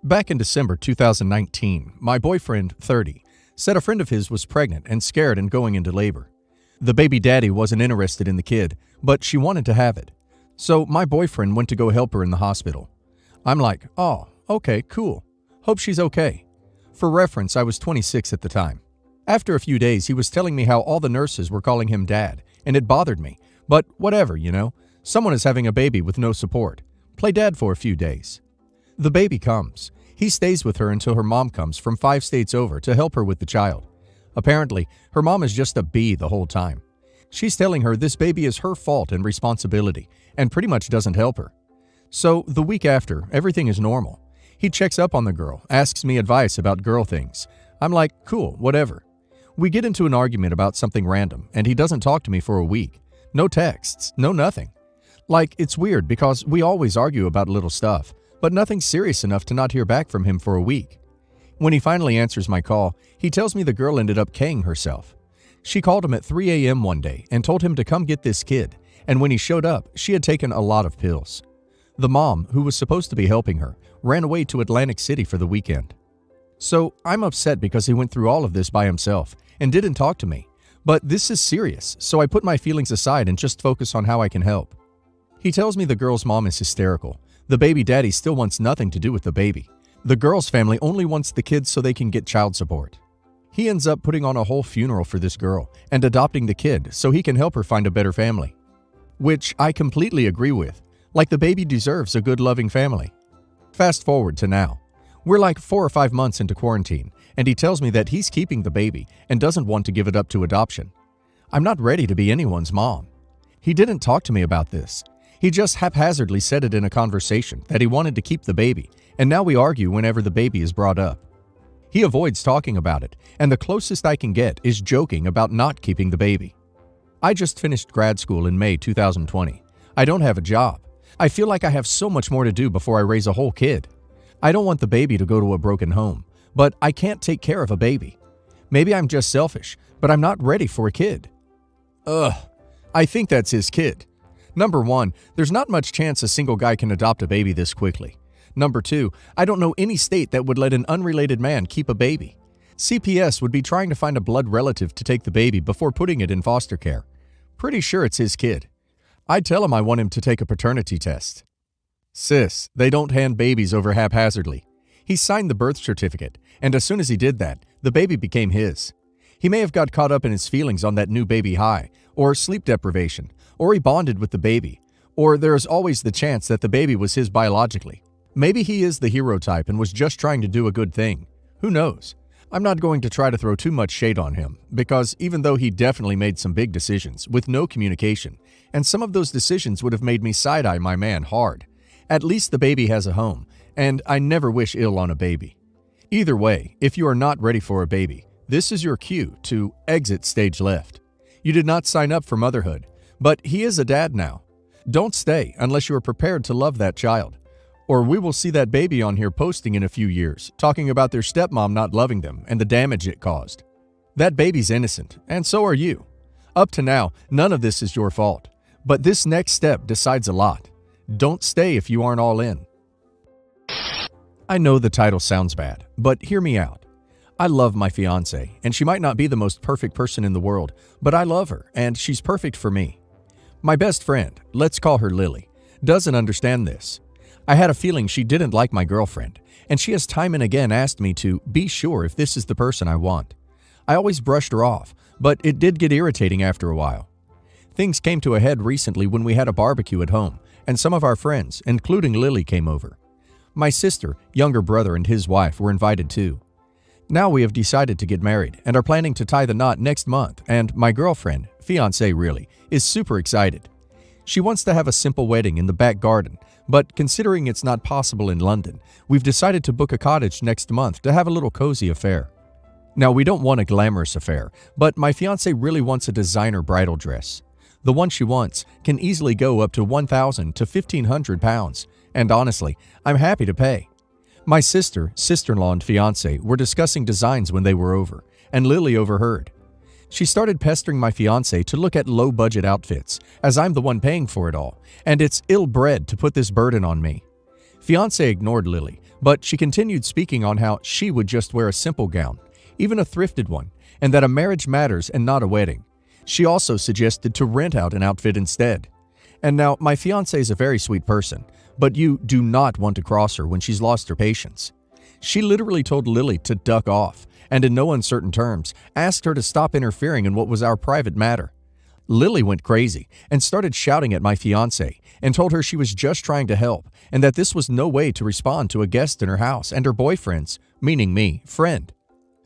Back in December 2019, my boyfriend, 30, said a friend of his was pregnant and scared and going into labor. The baby daddy wasn't interested in the kid, but she wanted to have it. So my boyfriend went to go help her in the hospital. I'm like, oh, okay, cool. Hope she's okay. For reference, I was 26 at the time. After a few days, he was telling me how all the nurses were calling him dad, and it bothered me. But whatever, someone is having a baby with no support. Play dad for a few days. The baby comes. He stays with her until her mom comes from 5 states over to help her with the child. Apparently, her mom is just a bee the whole time. She's telling her this baby is her fault and responsibility, and pretty much doesn't help her. So the week after, everything is normal. He checks up on the girl, asks me advice about girl things. I'm like, cool, whatever. We get into an argument about something random, and he doesn't talk to me for a week. No texts, no nothing. Like, it's weird because we always argue about little stuff, but nothing serious enough to not hear back from him for a week. When he finally answers my call, he tells me the girl ended up K-ing herself. She called him at 3 a.m. one day and told him to come get this kid, and when he showed up, she had taken a lot of pills. The mom, who was supposed to be helping her, ran away to Atlantic City for the weekend. So I'm upset because he went through all of this by himself and didn't talk to me. But this is serious, so I put my feelings aside and just focus on how I can help. He tells me the girl's mom is hysterical. The baby daddy still wants nothing to do with the baby. The girl's family only wants the kid so they can get child support. He ends up putting on a whole funeral for this girl and adopting the kid so he can help her find a better family. Which I completely agree with. Like the baby deserves a good loving family. Fast forward to now. We're like 4 or 5 months into quarantine, and he tells me that he's keeping the baby and doesn't want to give it up to adoption. I'm not ready to be anyone's mom. He didn't talk to me about this. He just haphazardly said it in a conversation that he wanted to keep the baby, and now we argue whenever the baby is brought up. He avoids talking about it, and the closest I can get is joking about not keeping the baby. I just finished grad school in May 2020. I don't have a job. I feel like I have so much more to do before I raise a whole kid. I don't want the baby to go to a broken home, but I can't take care of a baby. Maybe I'm just selfish, but I'm not ready for a kid. I think that's his kid. Number 1, there's not much chance a single guy can adopt a baby this quickly. Number 2, I don't know any state that would let an unrelated man keep a baby. CPS would be trying to find a blood relative to take the baby before putting it in foster care. Pretty sure it's his kid. I'd tell him I want him to take a paternity test. Sis, they don't hand babies over haphazardly. He signed the birth certificate, and as soon as he did that, the baby became his. He may have got caught up in his feelings on that new baby high, or sleep deprivation, or he bonded with the baby, or there is always the chance that the baby was his biologically. Maybe he is the hero type and was just trying to do a good thing. Who knows? I'm not going to try to throw too much shade on him, because even though he definitely made some big decisions with no communication, and some of those decisions would have made me side-eye my man hard, at least the baby has a home, and I never wish ill on a baby. Either way, if you are not ready for a baby, this is your cue to exit stage left. You did not sign up for motherhood, but he is a dad now. Don't stay unless you are prepared to love that child. Or we will see that baby on here posting in a few years, talking about their stepmom not loving them and the damage it caused. That baby's innocent, and so are you. Up to now, none of this is your fault. But this next step decides a lot. Don't stay if you aren't all in. I know the title sounds bad, but hear me out. I love my fiancé, and she might not be the most perfect person in the world, but I love her, and she's perfect for me. My best friend, let's call her Lily, doesn't understand this. I had a feeling she didn't like my girlfriend, and she has time and again asked me to be sure if this is the person I want. I always brushed her off, but it did get irritating after a while. Things came to a head recently when we had a barbecue at home, and some of our friends, including Lily, came over. My sister, younger brother, and his wife were invited too. Now we have decided to get married and are planning to tie the knot next month, and my girlfriend, fiancé really, is super excited. She wants to have a simple wedding in the back garden, but considering it's not possible in London, we've decided to book a cottage next month to have a little cozy affair. Now, we don't want a glamorous affair, but my fiancé really wants a designer bridal dress. The one she wants can easily go up to £1,000 to £1,500, and honestly, I'm happy to pay. My sister, sister-in-law, and fiancé were discussing designs when they were over, and Lily overheard. She started pestering my fiancé to look at low-budget outfits, as I'm the one paying for it all, and it's ill-bred to put this burden on me. Fiancé ignored Lily, But she continued speaking on how she would just wear a simple gown, even a thrifted one, and that a marriage matters and not a wedding. She also suggested to rent out an outfit instead. And now, my fiancé is a very sweet person, but you do not want to cross her when she's lost her patience. She literally told Lily to duck off, and in no uncertain terms, asked her to stop interfering in what was our private matter. Lily went crazy and started shouting at my fiancé and told her she was just trying to help and that this was no way to respond to a guest in her house and her boyfriend's, meaning me, friend.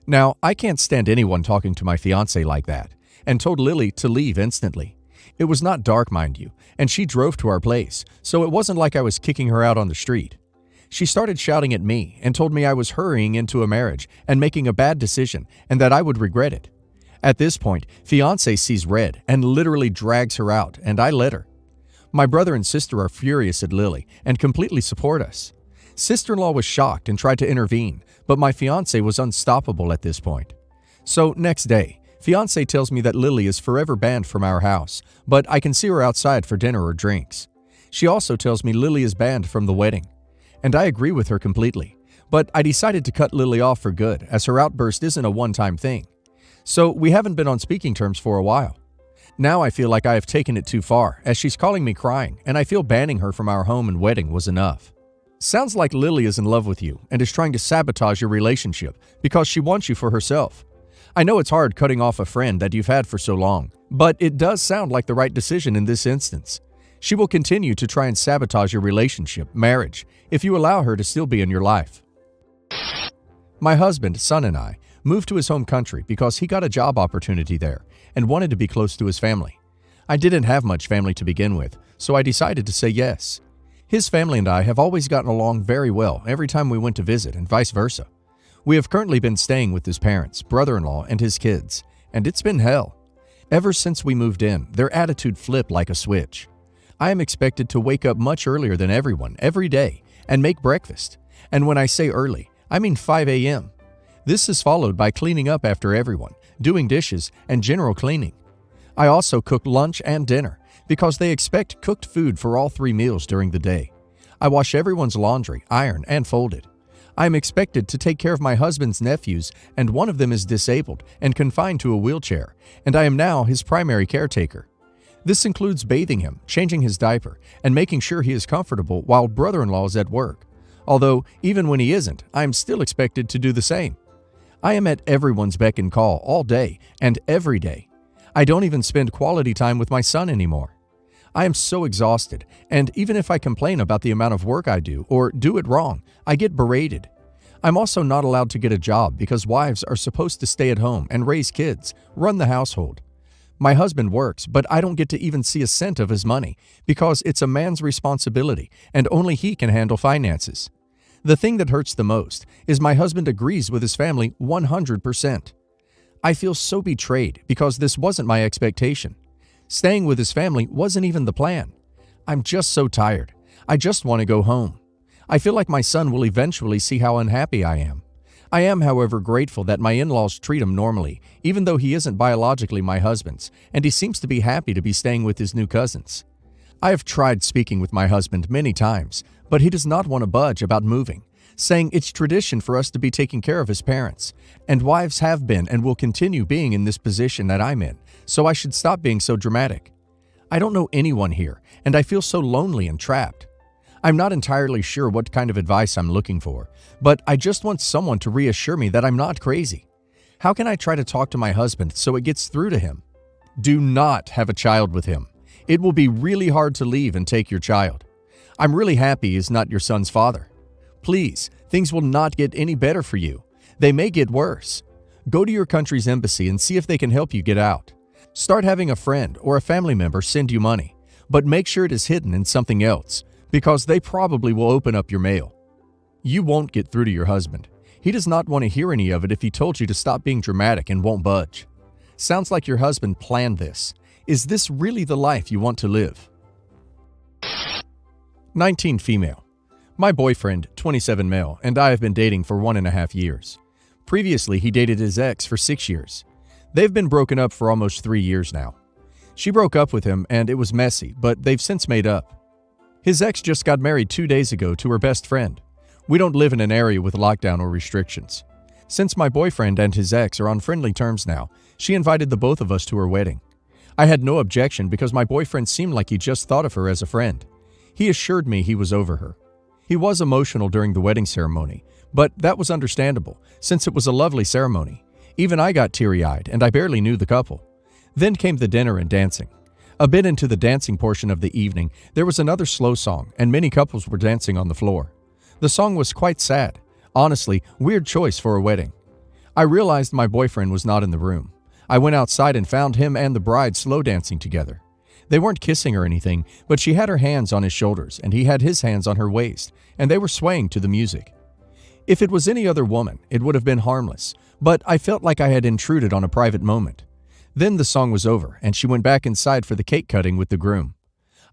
Now, I can't stand anyone talking to my fiancé like that, and told Lily to leave instantly. It was not dark, mind you, and she drove to our place, so it wasn't like I was kicking her out on the street. She started shouting at me and told me I was hurrying into a marriage and making a bad decision and that I would regret it. At this point, fiancé sees red and literally drags her out, and I let her. My brother and sister are furious at Lily and completely support us. Sister-in-law was shocked and tried to intervene, but my fiancé was unstoppable at this point. So next day, fiancé tells me that Lily is forever banned from our house, but I can see her outside for dinner or drinks. She also tells me Lily is banned from the wedding. And I agree with her completely, but I decided to cut Lily off for good as her outburst isn't a one-time thing. So we haven't been on speaking terms for a while. Now I feel like I have taken it too far as she's calling me crying, and I feel banning her from our home and wedding was enough. Sounds like Lily is in love with you and is trying to sabotage your relationship because she wants you for herself. I know it's hard cutting off a friend that you've had for so long, but it does sound like the right decision in this instance. She will continue to try and sabotage your relationship, marriage, if you allow her to still be in your life. My husband, son, and I moved to his home country because he got a job opportunity there and wanted to be close to his family. I didn't have much family to begin with, so I decided to say yes. His family and I have always gotten along very well every time we went to visit and vice versa. We have currently been staying with his parents, brother-in-law, and his kids, and it's been hell. Ever since we moved in, their attitude flipped like a switch. I am expected to wake up much earlier than everyone every day and make breakfast. And when I say early, I mean 5 a.m. This is followed by cleaning up after everyone, doing dishes, and general cleaning. I also cook lunch and dinner because they expect cooked food for all 3 meals during the day. I wash everyone's laundry, iron, and fold it. I am expected to take care of my husband's nephews, and one of them is disabled and confined to a wheelchair, and I am now his primary caretaker. This includes bathing him, changing his diaper, and making sure he is comfortable while brother-in-law is at work. Although, even when he isn't, I am still expected to do the same. I am at everyone's beck and call all day and every day. I don't even spend quality time with my son anymore. I am so exhausted, and even if I complain about the amount of work I do or do it wrong, I get berated. I'm also not allowed to get a job because wives are supposed to stay at home and raise kids, run the household. My husband works, but I don't get to even see a cent of his money because it's a man's responsibility and only he can handle finances. The thing that hurts the most is my husband agrees with his family 100%. I feel so betrayed because this wasn't my expectation. Staying with his family wasn't even the plan. I'm just so tired. I just want to go home. I feel like my son will eventually see how unhappy I am. I am, however, grateful that my in-laws treat him normally, even though he isn't biologically my husband's, and he seems to be happy to be staying with his new cousins. I have tried speaking with my husband many times, but he does not want to budge about moving, saying it's tradition for us to be taking care of his parents, and wives have been and will continue being in this position that I'm in, so I should stop being so dramatic. I don't know anyone here, and I feel so lonely and trapped. I'm not entirely sure what kind of advice I'm looking for, but I just want someone to reassure me that I'm not crazy. How can I try to talk to my husband so it gets through to him? Do not have a child with him. It will be really hard to leave and take your child. I'm really happy he's not your son's father. Please, things will not get any better for you. They may get worse. Go to your country's embassy and see if they can help you get out. Start having a friend or a family member send you money, but make sure it is hidden in something else, because they probably will open up your mail. You won't get through to your husband. He does not want to hear any of it if he told you to stop being dramatic and won't budge. Sounds like your husband planned this. Is this really the life you want to live? 19 female. My boyfriend, 27 male, and I have been dating for 1.5 years. Previously, he dated his ex for 6 years. They've been broken up for almost 3 years now. She broke up with him and it was messy, but they've since made up. His ex just got married 2 days ago to her best friend. We don't live in an area with lockdown or restrictions. Since my boyfriend and his ex are on friendly terms now, she invited the both of us to her wedding. I had no objection because my boyfriend seemed like he just thought of her as a friend. He assured me he was over her. He was emotional during the wedding ceremony, but that was understandable since it was a lovely ceremony. Even I got teary-eyed and I barely knew the couple. Then came the dinner and dancing. A bit into the dancing portion of the evening, there was another slow song and many couples were dancing on the floor. The song was quite sad. Honestly, weird choice for a wedding. I realized my boyfriend was not in the room. I went outside and found him and the bride slow dancing together. They weren't kissing or anything, but she had her hands on his shoulders and he had his hands on her waist, and they were swaying to the music. If it was any other woman, it would have been harmless, but I felt like I had intruded on a private moment. Then the song was over and she went back inside for the cake cutting with the groom.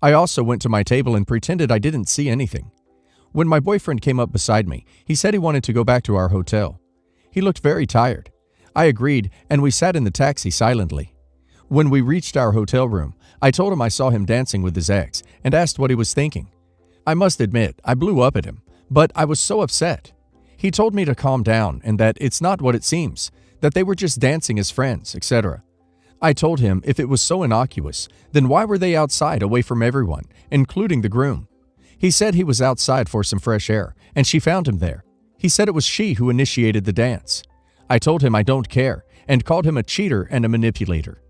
I also went to my table and pretended I didn't see anything. When my boyfriend came up beside me, he said he wanted to go back to our hotel. He looked very tired. I agreed, and we sat in the taxi silently. When we reached our hotel room, I told him I saw him dancing with his ex and asked what he was thinking. I must admit, I blew up at him, but I was so upset. He told me to calm down and that it's not what it seems, that they were just dancing as friends, etc. I told him if it was so innocuous, then why were they outside away from everyone, including the groom? He said he was outside for some fresh air, and she found him there. He said it was she who initiated the dance. I told him I don't care, and called him a cheater and a manipulator.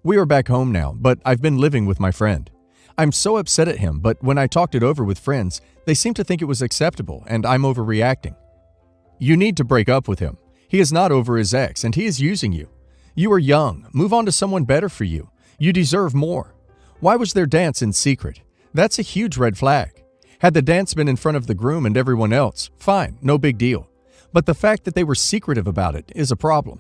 We are back home now, but I've been living with my friend. I'm so upset at him, but when I talked it over with friends, they seem to think it was acceptable, and I'm overreacting. You need to break up with him. He is not over his ex, and he is using you. You are young. Move on to someone better for you. You deserve more. Why was their dance in secret? That's a huge red flag. Had the dance been in front of the groom and everyone else, fine, no big deal. But the fact that they were secretive about it is a problem.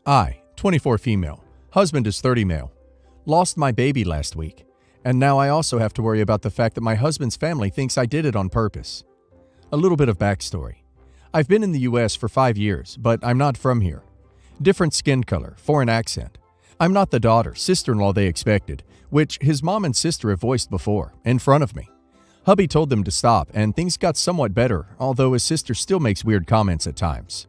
I, 24 female, husband is 30 male. Lost my baby last week, and now I also have to worry about the fact that my husband's family thinks I did it on purpose. A little bit of backstory. I've been in the US for 5 years, but I'm not from here. Different skin color, foreign accent. I'm not the daughter, sister-in-law they expected, which his mom and sister have voiced before, in front of me. Hubby told them to stop, and things got somewhat better, although his sister still makes weird comments at times.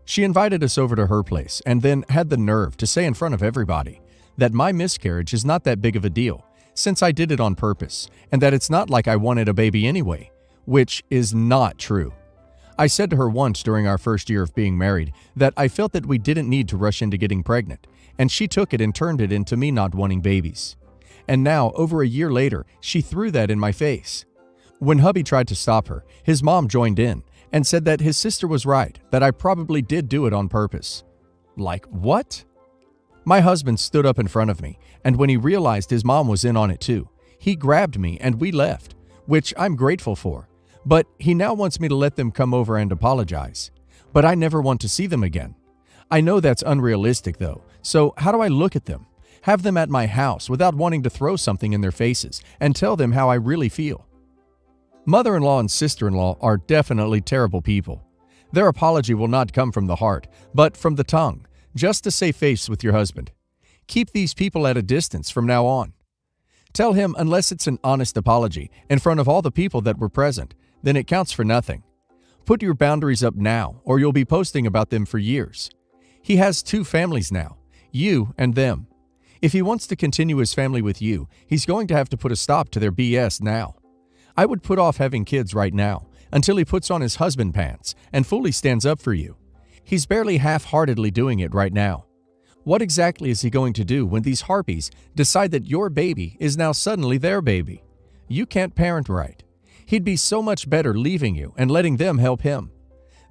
She invited us over to her place, and then had the nerve to say in front of everybody that my miscarriage is not that big of a deal, since I did it on purpose, and that it's not like I wanted a baby anyway, which is not true. I said to her once during our first year of being married that I felt that we didn't need to rush into getting pregnant, and she took it and turned it into me not wanting babies. And now, over a year later, she threw that in my face. When hubby tried to stop her, his mom joined in and said that his sister was right, that I probably did do it on purpose. Like, what? My husband stood up in front of me, and when he realized his mom was in on it too, he grabbed me and we left, which I'm grateful for. But he now wants me to let them come over and apologize. But I never want to see them again. I know that's unrealistic though, so how do I look at them? Have them at my house without wanting to throw something in their faces and tell them how I really feel. Mother-in-law and sister-in-law are definitely terrible people. Their apology will not come from the heart, but from the tongue, just to save face with your husband. Keep these people at a distance from now on. Tell him unless it's an honest apology in front of all the people that were present, then it counts for nothing. Put your boundaries up now, or you'll be posting about them for years. He has 2 families now, you and them. If he wants to continue his family with you, he's going to have to put a stop to their BS now. I would put off having kids right now until he puts on his husband pants and fully stands up for you. He's barely half-heartedly doing it right now. What exactly is he going to do when these harpies decide that your baby is now suddenly their baby? You can't parent right. He'd be so much better leaving you and letting them help him.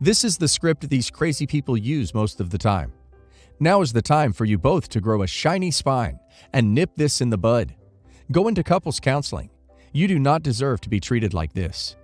This is the script these crazy people use most of the time. Now is the time for you both to grow a shiny spine and nip this in the bud. Go into couples counseling. You do not deserve to be treated like this.